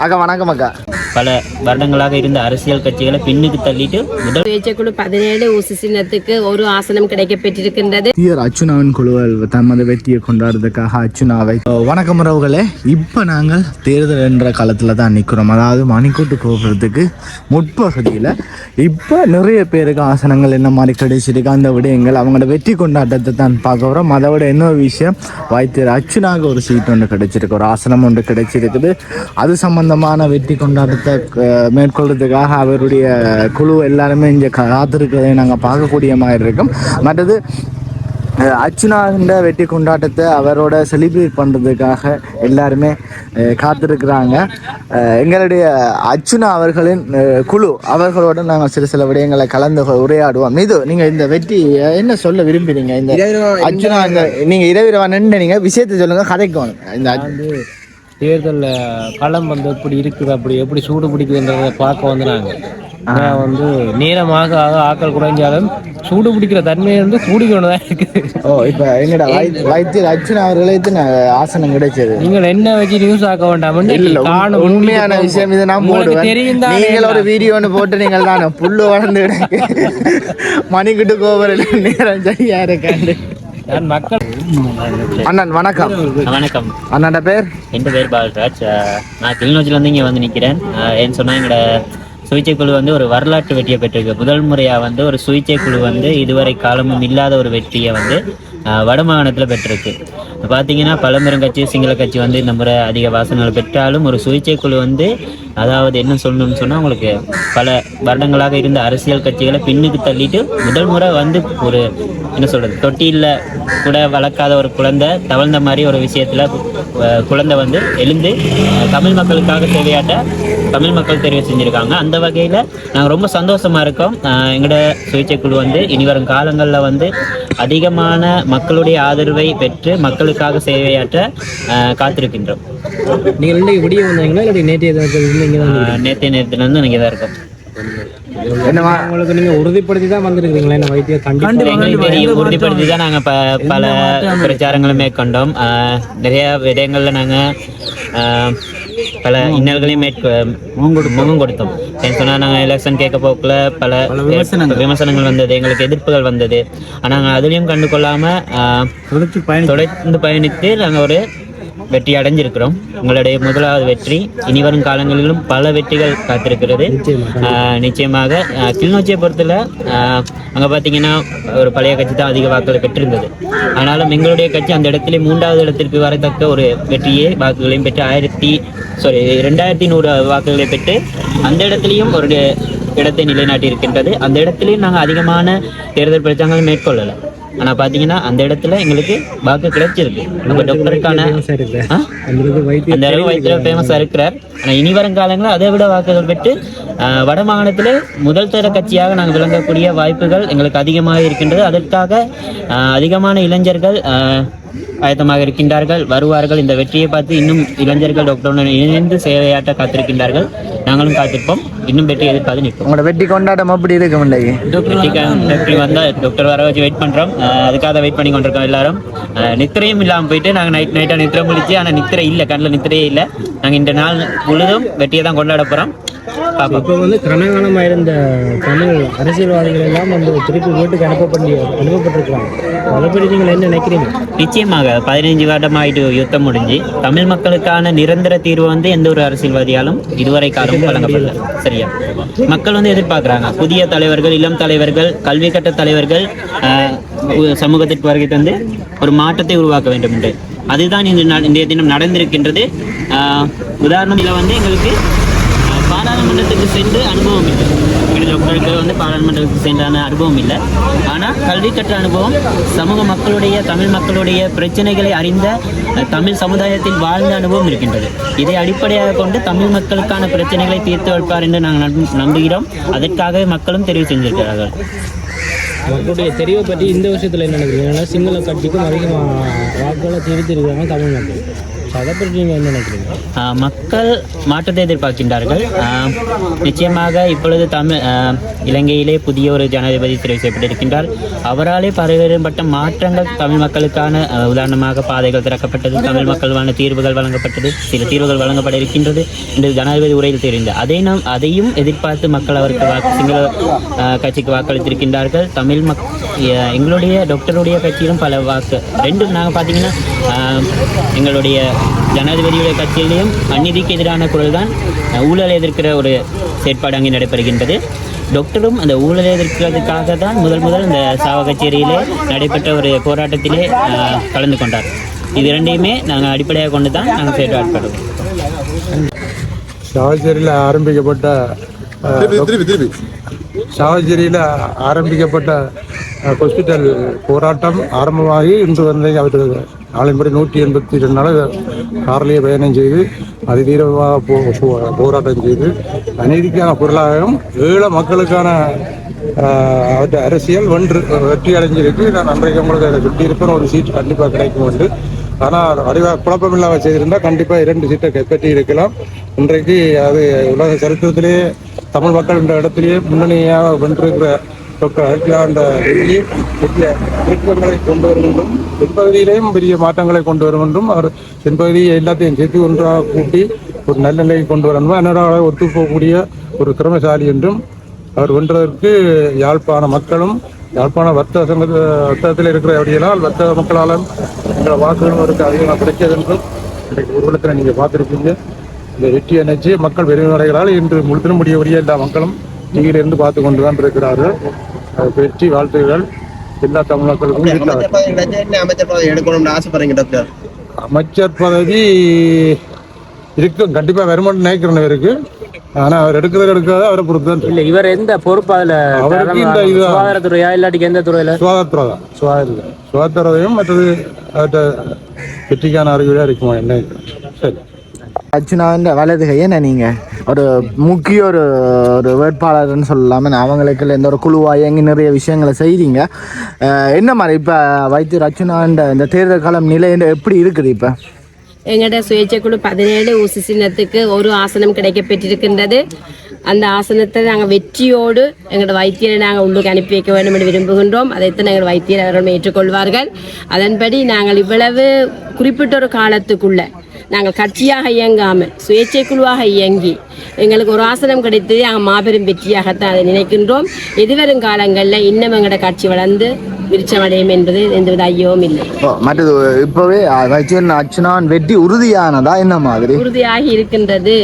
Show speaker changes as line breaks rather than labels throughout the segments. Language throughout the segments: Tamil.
அக்கா வணக்கம் அக்கா.
பல வருடங்களாக இருந்த அரசியல் கட்சிகளை பின்னுக்கு தள்ளிட்டு முதல்
சுயேட்சைக்குழு 17 ஊசி சின்னத்துக்கு ஒரு ஆசனம் கிடைக்கப்பெற்றிருக்கின்றது.
அர்ச்சுனாவின் குழுவில் தமது வெற்றியை கொண்டாடுறதுக்காக அர்ச்சுனாவை வணக்கம் உறவுகளே. இப்போ நாங்கள் தேர்தல் என்ற காலத்தில் தான் நிற்கிறோம். அதாவது மணிக்கூட்டு கோபுரத்துக்கு முற்பகுதியில் இப்போ நிறைய பேருக்கு ஆசனங்கள் என்ன மாதிரி கிடைச்சிருக்கு, அந்த விடயங்கள் அவங்களோட வெற்றி கொண்டாட்டத்தை தான் பார்க்க வரோம். அதை விட இன்னொரு விஷயம், வைத்தியர் அர்ச்சுனாவுக்கு ஒரு சீட் ஒன்று கிடைச்சிருக்கு, ஒரு ஆசனம் ஒன்று கிடைச்சிருக்குது. அது சம்பந்தமான வெற்றி கொண்டாட்டத்தை மேற்கொள்றதுக்காக அவருடைய குழு எல்லாருமே இங்கே காத்திருக்கிறதை நாங்கள் பார்க்கக்கூடிய மாதிரி இருக்கும். மற்றது அர்ச்சுனாவின் வெற்றி கொண்டாட்டத்தை அவரோட செலிப்ரேட் பண்ணுறதுக்காக எல்லாருமே காத்திருக்கிறாங்க. எங்களுடைய அர்ச்சுனா அவர்களின் குழு அவர்களோட நாங்கள் சில விடயங்களை கலந்து உரையாடுவோம். இது நீங்கள் இந்த வெற்றி என்ன சொல்ல விரும்புகிறீங்க? இந்த அர்ச்சுனா இந்த நீங்கள் இரவிரவா நின்று நீங்கள் விஷயத்தை சொல்லுங்கள், கதைக்கணும். இந்த
தேர்தலில் களம் வந்து எப்படி இருக்குது, அப்படி எப்படி சூடு பிடிக்குதுன்றதை பார்க்க வந்து நாங்கள் வந்து நேரமாக ஆக்கள் குறைஞ்சாலும் சூடு பிடிக்கிற தன்மை வந்து கூடிக்கொண்டு தான் இருக்குது.
இப்போ எங்கட வைத்தியர் அர்ச்சுனா அவர்களுக்கு ஆசனம் கிடைச்சது. நீங்கள்
என்ன வச்சு நியூஸ் ஆக்க வேண்டாம்,
உண்மையான விஷயம் இதை நான் போடுவேன். நீங்கள் ஒரு வீடியோன்னு போட்டு நீங்கள் தானே புல்லு வளர்ந்து மணிக்கிட்டு கோபுரம் நேரம் சரியா இருக்காண்டு.
மக்கள்
அண்ணன் வணக்கம்.
வணக்கம்.
அண்ணாண்ட பேர்?
என் பேர் பால்ராஜ். நான் கிளிநொச்சிலேருந்து இங்கே வந்து நிற்கிறேன். ஏன்னு சொன்னால் எங்களோட சுயேட்சை குழு வந்து ஒரு வரலாற்று வெற்றியை பெற்றிருக்கு. முதல் முறையாக வந்து ஒரு சுயேட்சை குழு வந்து இதுவரை காலமும் இல்லாத ஒரு வெற்றியை வந்து வடமாகாணத்தில் பெற்றிருக்கு. பார்த்தீங்கன்னா பழம்பெருங்கட்சி சிங்கள கட்சி வந்து இந்த முறை அதிக வாசனைகள் பெற்றாலும் ஒரு சுயேட்சை குழு வந்து, அதாவது என்ன சொல்லணும்னு சொன்னால், உங்களுக்கு பல வருடங்களாக இருந்த அரசியல் கட்சிகளை பின்னுக்கு தள்ளிட்டு முதல் முறை வந்து ஒரு என்ன சொல்கிறது, தொட்டியில் கூட வளர்க்காத ஒரு குழந்தை தவழ்ந்த மாதிரி ஒரு விஷயத்தில் குழந்தை வந்து எழுந்து தமிழ் மக்களுக்காக சேவையாட்ட தமிழ் மக்கள் தெரிவு செஞ்சுருக்காங்க. அந்த வகையில் நாங்கள் ரொம்ப சந்தோஷமாக இருக்கோம். எங்களோட சுயேட்சை குழு வந்து இனி வரும் காலங்களில் வந்து அதிகமான மக்களுடைய ஆதரவை பெற்று மக்களுக்காக சேவையாற்ற காத்திருக்கின்றோம்.
நீங்கள் இன்றைக்கு விடிய வந்தீங்களா இல்லை நேற்றைய
நேரத்துலேருந்து இங்கே தான் இருக்கோம்.
என்னவா
உங்களுக்கு நீங்கள் உறுதிப்படுத்தி தான் வந்திருக்கீங்களா? என்ன வைத்தியம்
கண்டிப்பாக உறுதிப்படுத்தி தான் நாங்கள் பல பிரச்சாரங்களும் மேற்கொண்டோம். நிறைய விடயங்களில் நாங்கள் பல இன்னல்களையும் முகம் கொடுத்தோம். சொன்னால் நாங்கள் எலெக்ஷன் கேட்க போக்கில் பல விமர்சனங்கள் வந்தது, எங்களுக்கு எதிர்ப்புகள் வந்தது. ஆனால் நாங்கள் அதுலேயும் கண்டு கொள்ளாமல் தொடர்ந்து பயணித்து நாங்கள் ஒரு வெற்றி அடைஞ்சிருக்கிறோம். உங்களுடைய முதலாவது வெற்றி. இனி வரும் காலங்களிலும் பல வெற்றிகள் காத்திருக்கிறது. நிச்சயமாக கிளிநொச்சியை பொறுத்தல அங்கே பார்த்தீங்கன்னா ஒரு பழைய கட்சி தான் அதிக வாக்குகளை பெற்றிருந்தது. ஆனாலும் எங்களுடைய கட்சி அந்த இடத்துல 3வது இடத்திற்கு வரத்தக்க ஒரு வெற்றியை வாக்குகளையும் பெற்று 2100 வாக்குகளை பெற்று அந்த இடத்துலையும் ஒரு இடத்தை நிலைநாட்டி இருக்கின்றது. அந்த இடத்துலையும் நாங்கள் அதிகமான தேர்தல் பிரச்சாரங்கள் மேற்கொள்ளலை. ஆனால் பார்த்தீங்கன்னா அந்த இடத்துல எங்களுக்கு வாக்கு கிடைச்சிருக்கு. நம்ம டாக்டருக்கான அந்த அளவு வைத்தியர் ஃபேமஸாக இருக்கிறார். ஆனால் இனி வரும் காலங்களில் அதை விட வாக்குகள் பெற்று வட மாகாணத்தில் முதல் தர கட்சியாக நாங்கள் விளங்கக்கூடிய வாய்ப்புகள் எங்களுக்கு அதிகமாக இருக்கின்றது. அதற்காக அதிகமான இளைஞர்கள் ஆயத்தமாக இருக்கின்றார்கள், வருவார்கள். இந்த வெற்றியை பார்த்து இன்னும் இளைஞர்கள் டாக்டருடன் இணைந்து சேவையாற்ற காத்திருக்கின்றார்கள். நாங்களும் காத்திருப்போம். இன்னும் வெற்றி எதிர்பார்த்து நிற்போம்.
உங்களோட வெற்றி கொண்டாட்டம் அப்படி இருக்கும்.
வெற்றி வந்தால் டாக்டர் வர வச்சு வெயிட் பண்ணுறோம். அதுக்காக வெயிட் பண்ணி கொண்டிருக்கோம். எல்லாரும் நித்திரையும் இல்லாமல் போயிட்டு நாங்கள் நைட்டாக நித்திரை முடிச்சு, ஆனால் நித்திரை இல்லை, கண்ணில் நித்திரையே இல்லை. நாங்கள் இந்த நாள் முழுதும் வெற்றியை தான் கொண்டாட போகிறோம்.
இப்போ வந்து கனகாலமாக இருந்த தமிழ் அரசியல்வாதிகள் எல்லாம் வந்து திருப்பி வீட்டுக்கு அனுப்பப்பட்டிருக்கிறாங்க. அதை பற்றி நீங்கள் என்ன நினைக்கிறீங்க?
நிச்சயமாக 15 வருடமாயிட்டு யுத்தம் முடிஞ்சு தமிழ் மக்களுக்கான நிரந்தர தீர்வு வந்து எந்த ஒரு அரசியல்வாதியாலும் இதுவரை காலமும் வழங்கப்படல. சரியா? மக்கள் வந்து எதிர்பார்க்குறாங்க புதிய தலைவர்கள், இளம் தலைவர்கள், கல்வி கட்ட தலைவர்கள் சமூகத்திற்கு வருகை தந்து ஒரு மாற்றத்தை உருவாக்க வேண்டும் என்று. அதுதான் இன்றைய தினம் நடந்திருக்கின்றது. உதாரணம் இதில் வந்து எங்களுக்கு பாராளுமன்றத்துக்கு சென்று அனுபவம் இல்லை. டாக்டருக்கு வந்து பாராளுமன்றத்துக்கு சென்றான அனுபவம் இல்லை. ஆனால் கல்வி கற்ற அனுபவம், சமூக மக்களுடைய தமிழ் மக்களுடைய பிரச்சனைகளை அறிந்த தமிழ் சமுதாயத்தில் வாழ்ந்த அனுபவம் இருக்கின்றது. இதை அடிப்படையாக கொண்டு தமிழ் மக்களுக்கான பிரச்சனைகளை தீர்த்து வைப்பார் என்று நாங்கள் நம்புகிறோம். அதற்காகவே மக்களும் தெரிவு செஞ்சிருக்கிறார்கள்.
மக்களுடைய தெரிவை பற்றி இந்த விஷயத்தில் என்ன நினைக்கிறீங்க? சிங்கள கட்சிக்கும் அதிகமாக வாக்குகளை தெரிவித்திருக்கிறாங்க தமிழ் மக்கள். அதை பற்றி நீங்கள் என்ன நினைக்கிறீங்க?
மக்கள் மாற்றத்தை எதிர்பார்க்கின்றார்கள். நிச்சயமாக இப்பொழுது இலங்கையிலே புதிய ஒரு ஜனாதிபதி தெரிவு செய்யப்பட்டிருக்கின்றார். அவராலே பல்வேறுபட்ட மாற்றங்கள் தமிழ் மக்களுக்கான உதாரணமாக பாதைகள் திறக்கப்பட்டது, தமிழ் மக்களுக்கான தீர்வுகள் வழங்கப்பட்டது, சில தீர்வுகள் வழங்கப்பட இருக்கின்றது என்று ஜனாதிபதி உரையில் தெரிந்தது. அதையும் எதிர்பார்த்து மக்கள் அவருக்கு சிங்கள கட்சிக்கு வாக்களித்திருக்கின்றார்கள். எங்களுடைய டாக்டருடைய கட்சியிலும் பல ரெண்டும் நாங்கள் பார்த்தீங்கன்னா எங்களுடைய ஜனாதிபதியுடைய கட்சியிலையும் அநீதிக்கு எதிரான குரல் தான் ஊழலை எதிர்க்கிற ஒரு செயற்பாடு அங்கே நடைபெறுகின்றது. டாக்டரும் அந்த ஊழலை எதிர்க்கிறதுக்காக தான் முதல் இந்த சாவகச்சேரியிலே நடைபெற்ற ஒரு போராட்டத்திலே கலந்து கொண்டார். இது இரண்டையுமே நாங்கள் அடிப்படையாக கொண்டு தான் நாங்கள் செயற்பாடுபடுவோம்.
சாவகச்சேரியில் ஆரம்பிக்கப்பட்ட ஹாஸ்பிட்டல் போராட்டம் ஆரம்பமாகி இன்று வந்து அவர் நாளின்படி 182 நாள் காரிலேயே பயணம் செய்து அதிதீவிரமாக போராட்டம் செய்து அநீதிக்கான குரலாகவும் ஈழ மக்களுக்கான அவற்றை அரசியல் வெற்றி அடைஞ்சிருக்கு. நான் அன்றைக்கு உங்களுக்கு அதை சுட்டியிருப்பேன், ஒரு சீட் கண்டிப்பாக கிடைக்கும் உண்டு. ஆனால் குழப்பம் இல்லாமல் செய்திருந்தால் கண்டிப்பாக 2 சீட்டை கைப்பற்றி இருக்கலாம். இன்றைக்கு அது உலக சரித்திரத்திலேயே தமிழ் மக்கள் என்ற இடத்திலேயே முன்னணியாக வென்றிருக்கிற அந்த திருத்தங்களை கொண்டு வரும் என்றும் தென்பகுதியிலேயும் பெரிய மாற்றங்களை கொண்டு வரும் என்றும் அவர் தென்பகுதியை எல்லாத்தையும் சேர்த்து ஒன்றாக கூட்டி ஒரு நல்ல நிலையை கொண்டு வரணும், என்னோட ஒத்துப்போகக்கூடிய ஒரு திறமைசாலி என்றும் அவர் வென்றதற்கு யாழ்ப்பாண மக்களும் யாழ்ப்பாண வர்த்தகத்தில் இருக்கிற அப்படியெல்லாம் வர்த்தக மக்களாலும் எங்களை வாக்குகளும் அவருக்கு அதிகமாக கிடைக்கிறது என்றும் இன்றைக்கு ஊர்வலத்தில் நீங்கள் பார்த்துருப்பீங்க. இந்த வெற்றியை நினைச்சு மக்கள் பெருமையடைகிறார்கள். இன்று முழுத்தின முடியக்கூடிய எல்லா மக்களும் டிவியிலிருந்து பார்த்து கொண்டு தான் இருக்கிறார்கள். வெற்றி வாழ்த்துகள் எல்லா தமிழ் மக்களுக்கும். அமைச்சர் பதவி இருக்கும், கண்டிப்பா வருமானம் நினைக்கிறேன் இருக்கு. ஆனா அவர் எடுக்காத அவரை பொறுத்து தான்.
இல்லை, இவர் எந்த பொறுப்பு அதில் அவருக்கு இந்த இது சுகாதாரத்துறையா இல்லாட்டிக்கு எந்த துறையில?
சுகாதாரத்துறை தான். சுகாதாரத்துறையும் மற்றது வெற்றிக்கான அறிவியலா இருக்குமா என்ன? சரி,
அர்ச்சுனாவின் வலது கையை நீங்கள் ஒரு முக்கிய ஒரு வேட்பாளர்னு சொல்லலாமல் அவங்களுக்கு எந்த ஒரு குழுவாக இயங்கி நிறைய விஷயங்களை செய்கிறீங்க. என்ன மாதிரி இப்போ வைத்தியர் அர்ச்சுனாவின் இந்த தேர்தல் காலம் நிலை எப்படி இருக்குது? இப்போ
எங்களோட சுயேட்சை குழு 17 ஊசி சின்னத்துக்கு ஒரு ஆசனம் கிடைக்கப்பெற்றிருக்கின்றது. அந்த ஆசனத்தை நாங்கள் வெற்றியோடு எங்களோட வைத்தியரை நாங்கள் உள்ளுக்கு அனுப்பி வைக்க வேண்டும் என்று விரும்புகின்றோம். அதைத்தான் எங்கள் வைத்தியர் அவர்கள் ஏற்றுக்கொள்வார்கள். அதன்படி நாங்கள் இவ்வளவு குறிப்பிட்ட ஒரு காலத்துக்குள்ள நாங்கள் கட்சியாக இயங்காமல் சுயேட்சை குழுவாக இயங்கி எங்களுக்கு ஒரு ஆசனம் கிடைத்தது நாங்கள் மாபெரும் வெற்றியாகத்தான் அதை நினைக்கின்றோம். எதிர்வரும் காலங்களில் இன்னும் எங்களோட கட்சி வளர்ந்து விருச்சமடையும் என்பது எந்தவித ஐயவும் இல்லை.
மற்றது இப்போவே அர்ச்சுனாவின் வெற்றி உறுதியானதா? என்ன மாதிரி
உறுதியாகி இருக்கின்றது?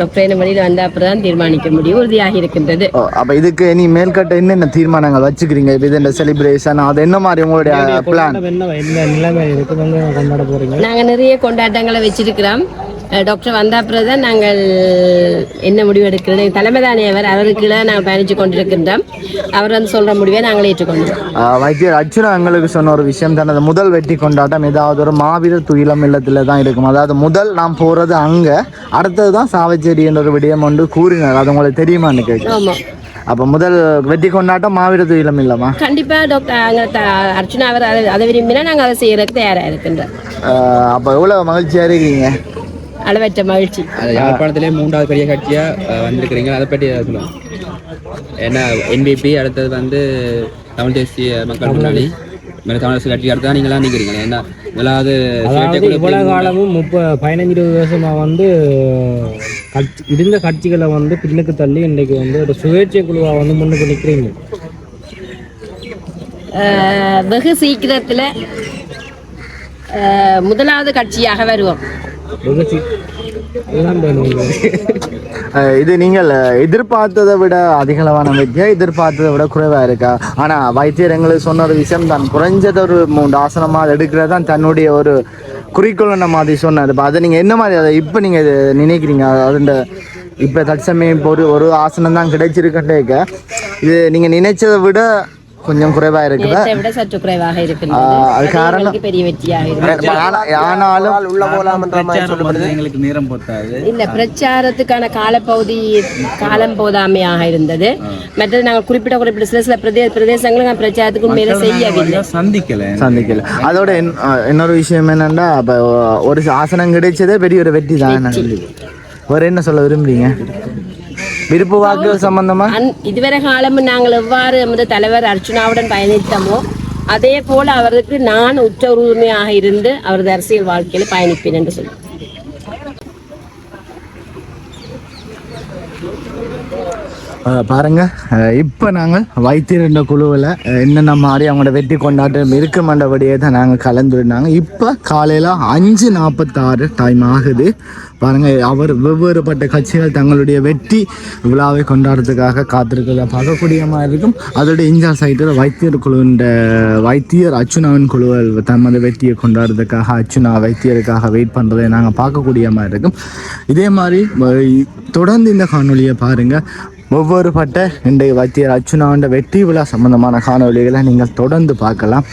டாக்டர் வழியில் வந்த அப்புறம் தீர்மானிக்க முடியும். உறுதியாகி இருக்கின்றது.
அப்ப இதுக்கு இனி மேல்கட்ட என்னென்ன தீர்மானங்கள் வச்சுக்கிறீங்க? இது செலிப்ரேஷன் அது என்ன மாதிரி உங்களுடைய பிளான்?
நாங்க நிறைய கொண்டாட்டங்களை வச்சிருக்கிறோம். டாக்டர் வந்த அப்புறம் தான் நாங்கள் என்ன முடிவு எடுக்கிறது. தலைமை தானியவர் அவருக்கு நாங்கள் பயணிச்சு கொண்டிருக்கின்றோம். அவர் வந்து சொல்ற முடிவை நாங்கள் ஏற்றுக்கொண்டோம்.
வைத்தியர் அர்ச்சுனா எங்களுக்கு சொன்ன ஒரு விஷயம் தான், அந்த முதல் வெற்றி கொண்டாட்டம் ஏதாவது ஒரு மாவீரர் துயிலம் இல்லத்தில் தான் இருக்கும். அதாவது முதல் நாம் போறது அங்க, அடுத்தது தான் சாவச்சேரி என்ற ஒரு விடயம் ஒன்று கூறினார். அது உங்களுக்கு தெரியுமான்னு கேட்க. அப்ப முதல் வெற்றி கொண்டாட்டம் மாவீரர் துயிலம் இல்லமா?
கண்டிப்பா டாக்டர் அர்ச்சுனா அவர் அதை விரும்பினா நாங்கள் அதை செய்யறதுக்கு தயாரா இருக்கின்றோம்.
அப்ப எவ்வளவு மகிழ்ச்சியா இருக்கீங்க?
அளவற்ற மகிழ்ச்சி.
யாழ்ப்பாணத்திலே 3வது பெரிய கட்சியாக வந்திருக்கிறீங்க, அதை பற்றி சொல்லுவோம். ஏன்னா என்பிபி அடுத்தது வந்து தமிழ் தேசிய மக்கள் முன்னணி, தமிழ் கட்சி அடுத்ததான் நீங்களாம் நிற்கிறீங்க. ஏன்னா முதலாவது
இவ்வளவு காலமும் 15-20 வருஷமா வந்து இருந்த கட்சிகளை வந்து பின்னுக்கு தள்ளி இன்றைக்கு வந்து ஒரு சுயேட்சை குழுவா வந்து முன்னுக்கு நிற்கிறீங்க.
வெகு சீக்கிரத்தில் முதலாவது கட்சியாக வருவோம்.
இது நீங்கள் எதிர்பார்த்ததை விட அதிகளவான வெற்றியா, எதிர்பார்த்ததை விட குறைவா இருக்கா? ஆனா வைத்தியர் எங்களுக்கு சொன்ன ஒரு விஷயம் தான், குறைஞ்சது ஒரு 3 ஆசனமா அதை எடுக்கிறது தான் தன்னுடைய ஒரு குறிக்கோள் மாதிரி சொன்னார். அதை நீங்க என்ன மாதிரி அதை இப்ப நீங்க நினைக்கிறீங்க? அது இப்ப தற்சமயம் இப்போ ஒரு ஆசனம் தான் கிடைச்சிருக்கேக்க, இது நீங்க நினைச்சதை விட கொஞ்சம் குறைவா இருக்குதா?
நேற்றை விட சற்று குறைவாக இருக்கின்றது.
அது
அது
காரணம்
எங்களுக்கு பெரிய வெற்றியாக இருக்கிறது.
ஆனாலும்
உள்ள போலாம்ன்ற மாதிரி சொல்லப்படுது. எங்களுக்கு நேரம் போத்தாது.
இல்ல, பிரச்சாரத்துக்கான காலம் போதாமையாக இருந்தது. மற்றது நாங்கள் குறிப்பிட்ட சில பிரதேசங்களும் நாங்கள் பிரச்சாரத்துக்கு மேல செய்யவில்லை,
சந்திக்கல. அதோட இன்னொரு விஷயம் என்னன்னா, ஒரு ஆசனம் கிடைச்சதே பெரிய ஒரு வெற்றி தான். வேற என்ன சொல்ல விரும்புறீங்க? விருப்பு வாக்கு சம்பந்தமா
இதுவரை காலமும் நாங்கள் எவ்வாறு நமது தலைவர் அர்ச்சுனாவுடன் பயணித்தோமோ அதே போல அவருக்கு நான் உற்ற உறுதுணையாக இருந்து அவரது அரசியல் வாழ்க்கையில பயணிப்பேன் என்று சொல்லுவேன்.
பாருங்க, இப்போ நாங்கள் வைத்திருந்த குழுவில் என்னென்ன மாதிரி அவங்களோட வெற்றி கொண்டாட்டம் இருக்குமன்றபடியே தான் நாங்கள் கலந்துருந்தாங்க. இப்போ காலையில் 5:46 டைம் ஆகுது. பாருங்கள், அவர் வெவ்வேறுபட்ட கட்சிகள் தங்களுடைய வெற்றி விழாவை கொண்டாடுறதுக்காக காத்திருக்கிறத பார்க்கக்கூடிய மாதிரி இருக்கும். அதோட இன்சார்ஜ் சைட்டில் வைத்தியர் குழுவின் வைத்தியர் அர்ச்சுனாவின் குழுவில் தமது வெற்றியை கொண்டாடுறதுக்காக அர்ச்சுனா வைத்தியருக்காக வெயிட் பண்ணுறதை நாங்கள் பார்க்கக்கூடிய மாதிரி இருக்கும். இதே மாதிரி தொடர்ந்து இந்த காணொலியை பாருங்கள். ஒவ்வொரு பட்ட இன்றைய வைத்தியர் அர்ச்சுனாவின் வெற்றி விழா சம்பந்தமான காணொலிகளை நீங்கள் தொடர்ந்து பார்க்கலாம்.